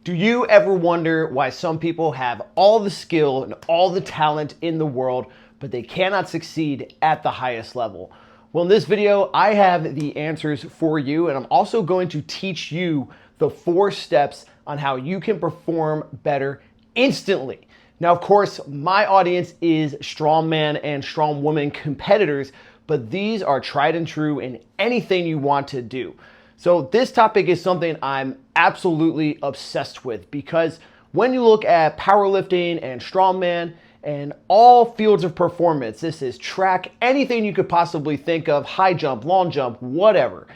Do you ever wonder why some people have all the skill and all the talent in the world, but they cannot succeed at the highest level? Well, in this video, I have the answers for you, and I'm also going to teach you the 4 steps on how you can perform better instantly. Now, of course, my audience is strongman and strongwoman competitors, but these are tried and true in anything you want to do. So this topic is something I'm absolutely obsessed with, because when you look at powerlifting and strongman and all fields of performance, this is track, anything you could possibly think of, high jump, long jump, whatever.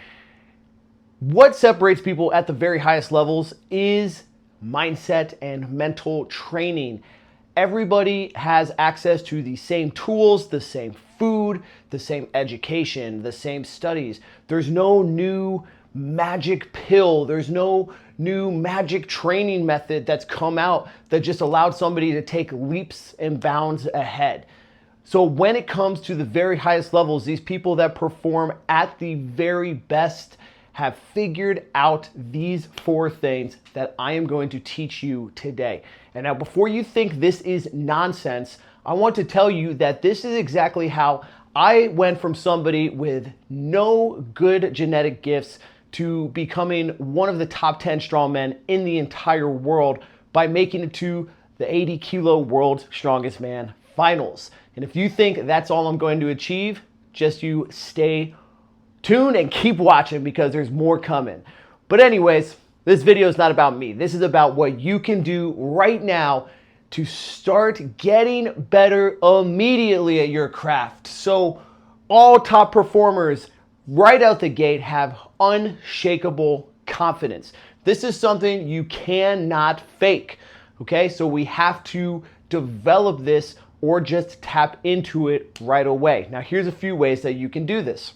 What separates people at the very highest levels is mindset and mental training. Everybody has access to the same tools, the same food, the same education, the same studies. There's no new magic pill. There's no new magic training method that's come out that just allowed somebody to take leaps and bounds ahead. So when it comes to the very highest levels, these people that perform at the very best have figured out these 4 things that I am going to teach you today. And now, before you think this is nonsense, I want to tell you that this is exactly how I went from somebody with no good genetic gifts to becoming one of the top 10 strongmen in the entire world by making it to the 80 kilo World's Strongest Man finals. And if you think that's all I'm going to achieve, just you stay tuned and keep watching, because there's more coming. But anyways, this video is not about me. This is about what you can do right now to start getting better immediately at your craft. So all top performers right out the gate have unshakable confidence. This is something you cannot fake, okay? So we have to develop this or just tap into it right away. Now, here's a few ways that you can do this.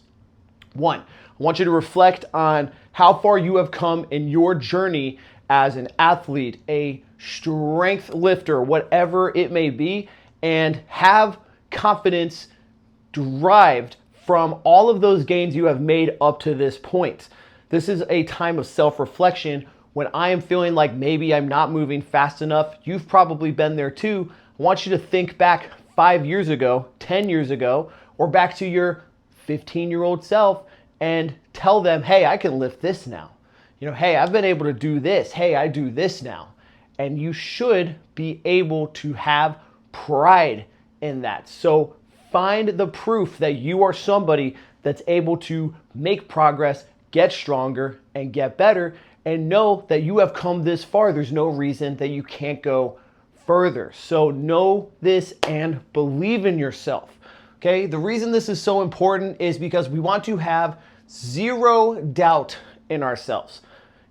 1, I want you to reflect on how far you have come in your journey as an athlete, a strength lifter, whatever it may be, and have confidence derived from all of those gains you have made up to this point. This is a time of self-reflection. When I am feeling like maybe I'm not moving fast enough, you've probably been there too. I want you to think back 5 years ago, 10 years ago, or back to your 15-year-old self and tell them, hey, I can lift this now. Hey, I've been able to do this. Hey, I do this now. And you should be able to have pride in that. So find the proof that you are somebody that's able to make progress, get stronger, and get better, and know that you have come this far. There's no reason that you can't go further. So know this and believe in yourself. Okay, the reason this is so important is because we want to have 0 doubt in ourselves.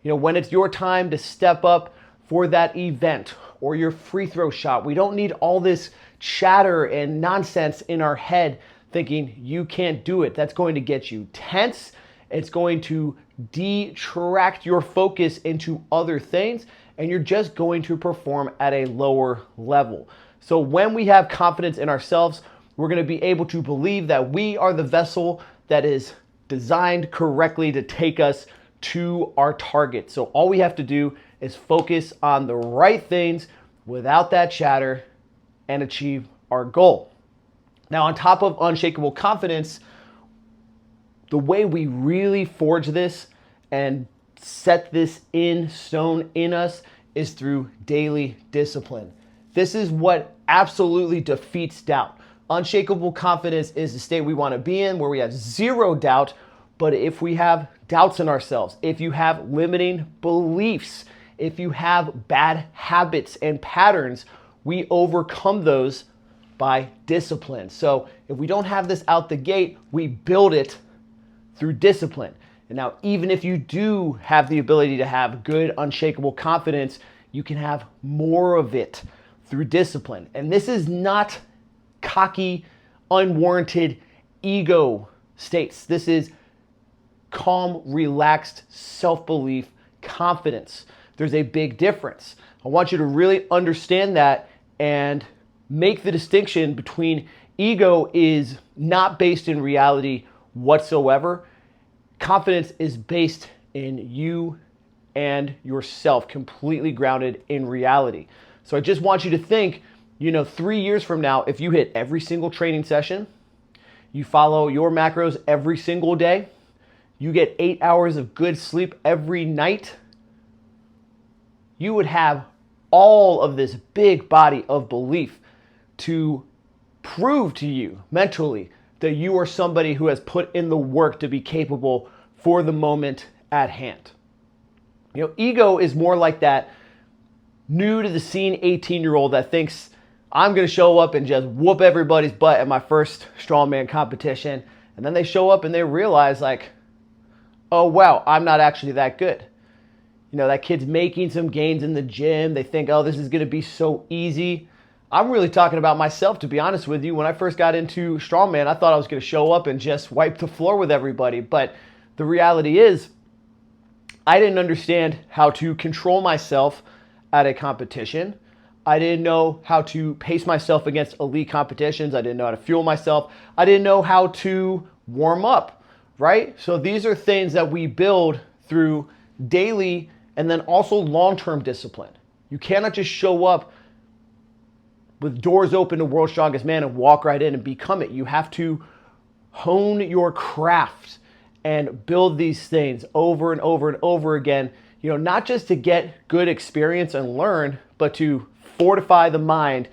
When it's your time to step up for that event or your free throw shot, we don't need all this chatter and nonsense in our head thinking you can't do it. That's going to get you tense. It's going to detract your focus into other things, and you're just going to perform at a lower level. So when we have confidence in ourselves, we're going to be able to believe that we are the vessel that is designed correctly to take us to our target. So all we have to do is focus on the right things without that chatter and achieve our goal. Now, on top of unshakable confidence, the way we really forge this and set this in stone in us is through daily discipline. This is what absolutely defeats doubt. Unshakable confidence is the state we want to be in, where we have 0 doubt. But if we have doubts in ourselves, if you have limiting beliefs, if you have bad habits and patterns, we overcome those by discipline. So if we don't have this out the gate, we build it through discipline. And now, even if you do have the ability to have good, unshakable confidence, you can have more of it through discipline. And this is not cocky, unwarranted ego states. This is calm, relaxed, self-belief, confidence. There's a big difference. I want you to really understand that and make the distinction between ego is not based in reality whatsoever. Confidence is based in you and yourself, completely grounded in reality. So I just want you to think, 3 years from now, if you hit every single training session, you follow your macros every single day, you get 8 hours of good sleep every night, you would have all of this big body of belief to prove to you mentally that you are somebody who has put in the work to be capable for the moment at hand. Ego is more like that new to the scene 18-year-old that thinks, I'm going to show up and just whoop everybody's butt at my first strongman competition. And then they show up and they realize like, oh, wow, I'm not actually that good. That kid's making some gains in the gym. They think, oh, this is going to be so easy. I'm really talking about myself, to be honest with you. When I first got into strongman, I thought I was going to show up and just wipe the floor with everybody. But the reality is, I didn't understand how to control myself at a competition. I didn't know how to pace myself against elite competitions. I didn't know how to fuel myself. I didn't know how to warm up, right? So these are things that we build through daily and then also long-term discipline. You cannot just show up with doors open to World's Strongest Man and walk right in and become it. You have to hone your craft and build these things over and over and over again, not just to get good experience and learn, but to fortify the mind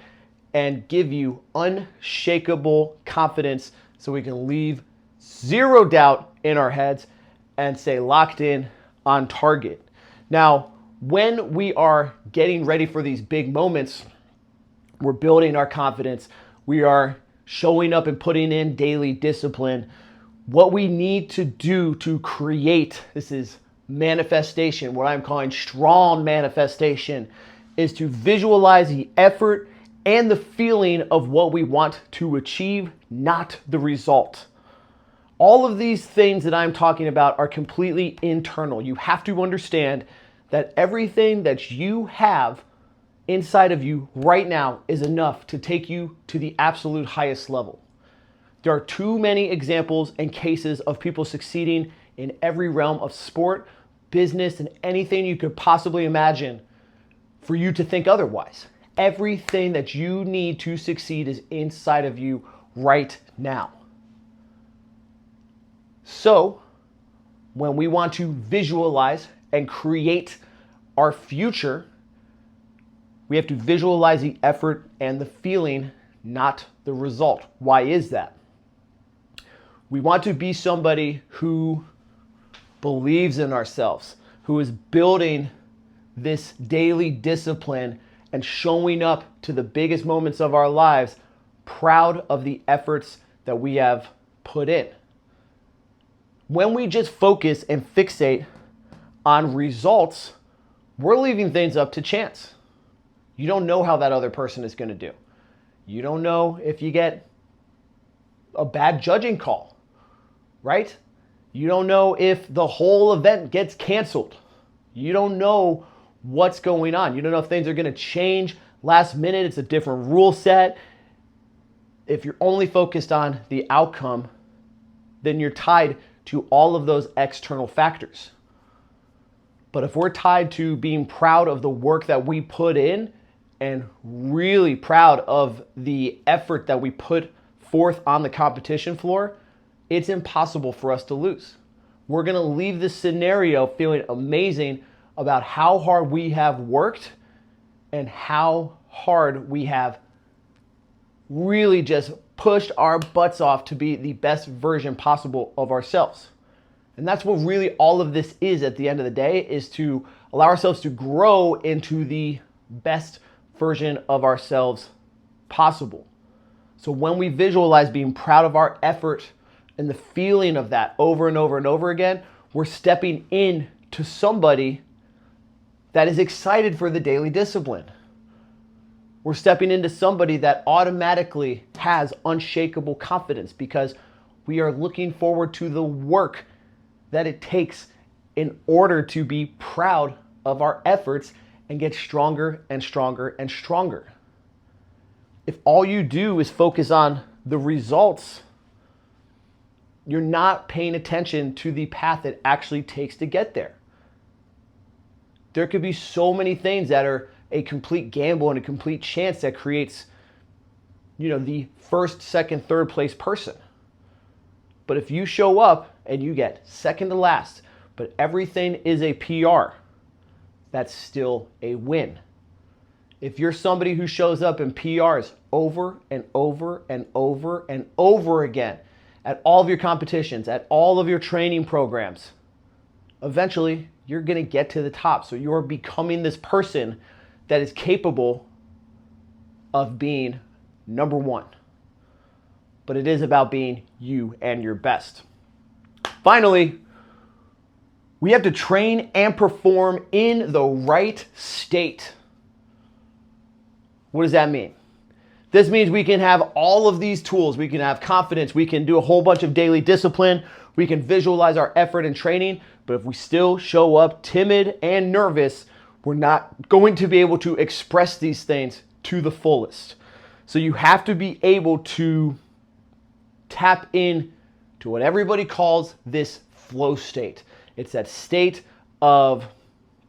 and give you unshakable confidence so we can leave zero doubt in our heads and stay locked in on target. Now, when we are getting ready for these big moments, we're building our confidence. We are showing up and putting in daily discipline. What we need to do to create, this is manifestation, what I'm calling strong manifestation, is to visualize the effort and the feeling of what we want to achieve, not the result. All of these things that I'm talking about are completely internal. You have to understand that everything that you have inside of you right now is enough to take you to the absolute highest level. There are too many examples and cases of people succeeding in every realm of sport, business, and anything you could possibly imagine for you to think otherwise. Everything that you need to succeed is inside of you right now. So, when we want to visualize and create our future, we have to visualize the effort and the feeling, not the result. Why is that? We want to be somebody who believes in ourselves, who is building this daily discipline and showing up to the biggest moments of our lives, proud of the efforts that we have put in. When we just focus and fixate on results, we're leaving things up to chance. You don't know how that other person is going to do. You don't know if you get a bad judging call, right? You don't know if the whole event gets canceled. You don't know what's going on. You don't know if things are going to change last minute. It's a different rule set. If you're only focused on the outcome, then you're tied to all of those external factors. But if we're tied to being proud of the work that we put in and really proud of the effort that we put forth on the competition floor, it's impossible for us to lose. We're going to leave this scenario feeling amazing about how hard we have worked and how hard we have really just pushed our butts off to be the best version possible of ourselves. And that's what really all of this is at the end of the day, is to allow ourselves to grow into the best version of ourselves possible. So when we visualize being proud of our effort and the feeling of that over and over and over again, we're stepping in to somebody that is excited for the daily discipline. We're stepping into somebody that automatically has unshakable confidence because we are looking forward to the work that it takes in order to be proud of our efforts and get stronger and stronger and stronger. If all you do is focus on the results, you're not paying attention to the path it actually takes to get there. there could be so many things that are a complete gamble and a complete chance that creates, the first, second, third place person. But if you show up and you get second to last, but everything is a PR, that's still a win. If you're somebody who shows up in PRs over and over and over and over again at all of your competitions, at all of your training programs, eventually you're going to get to the top. So you're becoming this person that is capable of being number one. But it is about being you and your best. Finally, we have to train and perform in the right state. What does that mean? This means we can have all of these tools. We can have confidence. We can do a whole bunch of daily discipline. We can visualize our effort and training. But if we still show up timid and nervous, we're not going to be able to express these things to the fullest. So you have to be able to tap in to what everybody calls this flow state. It's that state of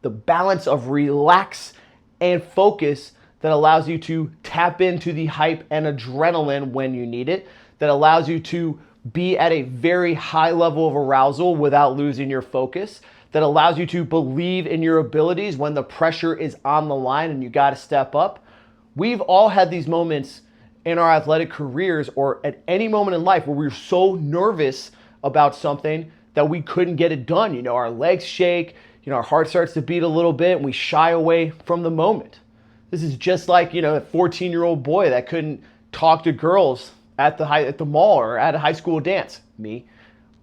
the balance of relax and focus that allows you to tap into the hype and adrenaline when you need it, that allows you to be at a very high level of arousal without losing your focus, that allows you to believe in your abilities when the pressure is on the line and you got to step up. We've all had these moments in our athletic careers or at any moment in life where we were so nervous about something that we couldn't get it done. Our legs shake, our heart starts to beat a little bit and we shy away from the moment. This is just like, a 14-year-old boy that couldn't talk to girls at the mall or at a high school dance. Me,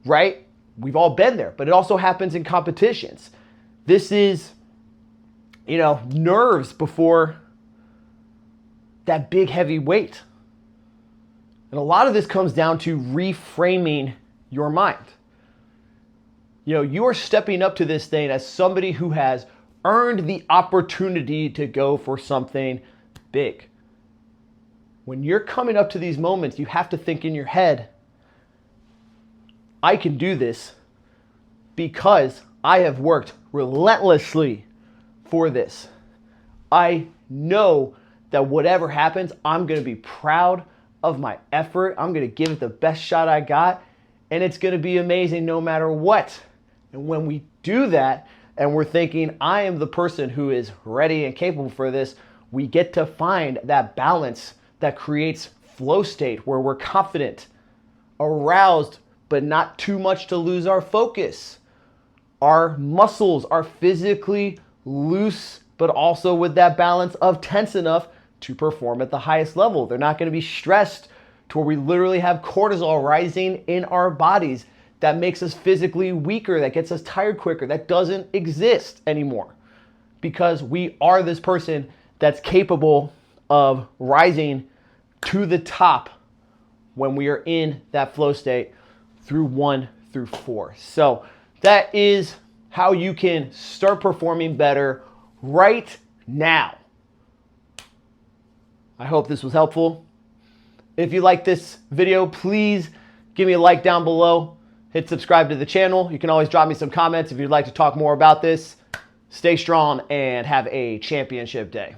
right? We've all been there, but it also happens in competitions. This is, nerves before that big heavy weight. And a lot of this comes down to reframing your mind. You are stepping up to this thing as somebody who has earned the opportunity to go for something big. When you're coming up to these moments, you have to think in your head, I can do this because I have worked relentlessly for this. I know that whatever happens, I'm going to be proud of my effort. I'm going to give it the best shot I got, and it's going to be amazing no matter what. And when we do that, and we're thinking, I am the person who is ready and capable for this, we get to find that balance that creates flow state where we're confident, aroused, but not too much to lose our focus. Our muscles are physically loose, but also with that balance of tense enough to perform at the highest level. They're not going to be stressed to where we literally have cortisol rising in our bodies that makes us physically weaker, that gets us tired quicker. That doesn't exist anymore because we are this person that's capable of rising to the top when we are in that flow state through 1 through 4. So that is how you can start performing better right now. I hope this was helpful. If you like this video, please give me a like down below. Hit subscribe to the channel. You can always drop me some comments if you'd like to talk more about this. Stay strong and have a championship day.